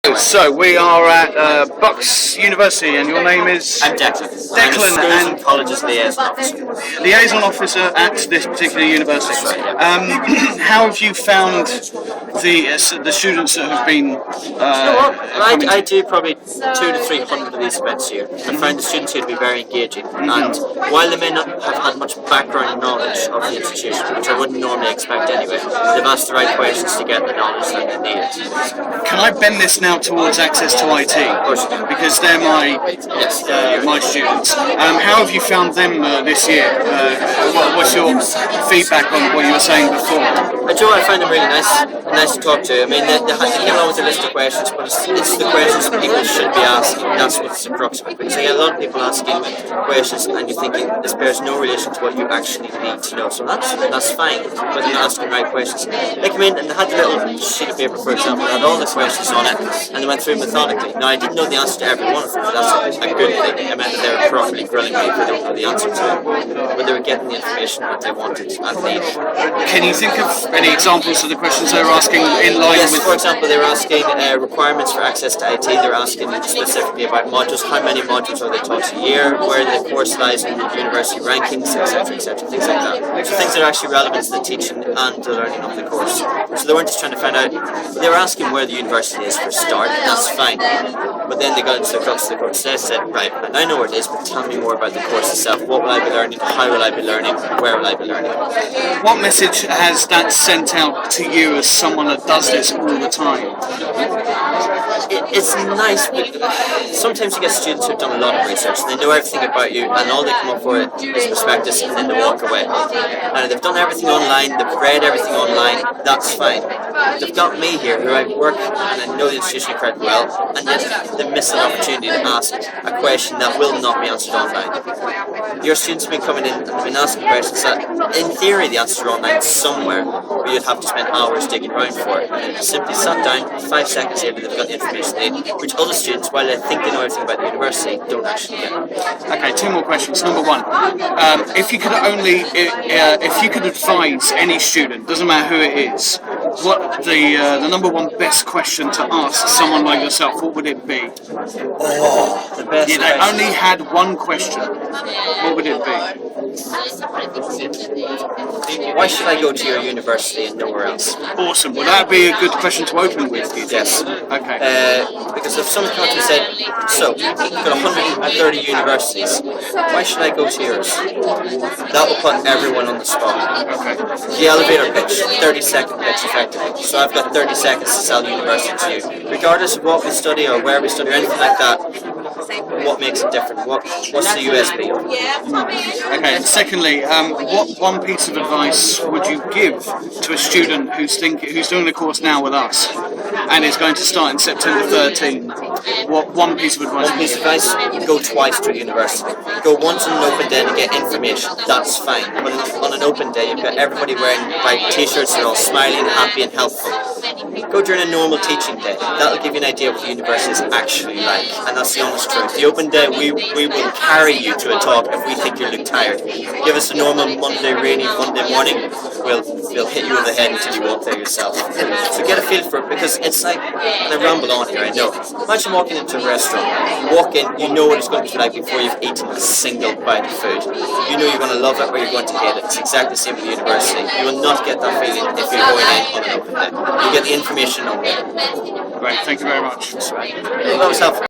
So we are at Bucks University, and your name is? I'm Declan. Declan, I'm and college's liaison officer. Liaison officer at this particular university. That's right, yeah. How have you found the students that have been? I do probably 200 to 300 of these events here. I find the students here to be very engaging, and while they may not have had much background knowledge of the institution, which I wouldn't normally expect anyway, they've asked the right questions to get the knowledge that they need. Can I bend this now towards access to IT? Of course you can. Because they're my my students. How have you found them this year? What's your feedback on what you were saying before? I find them really nice to talk to. I mean, they came along with a list of questions, but it's the questions that people should be asking. That's what's the crux of it. Because I get a lot of people asking questions, and you're thinking this bears no relation to what you actually need to know. So that's fine, but you're not asking the right questions. They come in and they had a little sheet of paper, for example, that had all the questions on it, and they went through methodically. Now, I didn't know the answer to every one of them, but that's a good thing. It meant that they were properly grilling me if they don't know the answer to it, but they were getting the information that they wanted and needed. Can you think of any examples of the questions they were asking in line yes, with? For example, they were asking requirements for access to IT. They were asking specifically about modules. How many modules are they taught a year? Where the course lies in the university rankings, etc., etc., things like that. So things that are actually relevant to the teaching and the learning of the course. So they weren't just trying to find out. They were asking where the university is for a start. That's fine. But then they got into the crux of the course. They said, right, I know where it is, but tell me more about the course itself. What will I be learning? How will I be learning? Where will I be learning? What message has that sent out to you as someone that does this all the time? It's nice, but sometimes you get students who've done a lot of research, and they know everything about you, and all they come up for is prospectus, and then they walk away. And they've done everything online, they've read everything online, that's fine. They've got me here, who I work and I know the institution incredibly well, and yet they miss an opportunity to ask a question that will not be answered online. Your students have been coming in and they've been asking questions that, in theory, the answers are online somewhere, but you'd have to spend hours digging around for it. And they've simply sat down, 5 seconds later, they've got the information they need, which other students, while they think they know everything about the university, don't actually get. Okay, 2 more questions. Number 1, if you could advise any student, doesn't matter who it is, what the number 1 best question to ask someone like yourself, what would it be? Oh, the best. If they only had 1 question, what would it be? Why should I go to your university and nowhere else? Awesome. Would that be a good question to open with? Do you think? Yes. Okay. Because if someone came up to me and said, so, you've got 130 universities, why should I go to yours? That will put everyone on the spot. Okay. The elevator pitch, 30-second pitch effectively. So I've got 30 seconds to sell the university to you. Regardless of what we study or where we study or anything like that, what makes it different? What's the USP? Okay, and secondly, what 1 piece of advice would you give to a student who's doing the course now with us and is going to start in September 13? What 1 piece of advice? 1 piece of advice: go twice to a university. Go once on an open day to get information. That's fine. But on an open day, you've got everybody wearing bright t-shirts. They're all smiling, happy, and helpful. Go during a normal teaching day. That'll give you an idea of what the university is actually like, and that's the honest truth. The open day, we will carry you to a talk if we think you look tired. Give us a normal Monday, rainy Monday morning, we'll hit you in the head until you walk there yourself. So get a feel for it, because it's like, and I ramble on here, I know. Imagine walking into a restaurant. You walk in, you know what it's going to be like before you've eaten a single bite of food. You know you're going to love it or you're going to hate it. It's exactly the same with the university. You will not get that feeling if you're going in on an open day. You get the information on there. Great, thank you very much. That's right. That was helpful.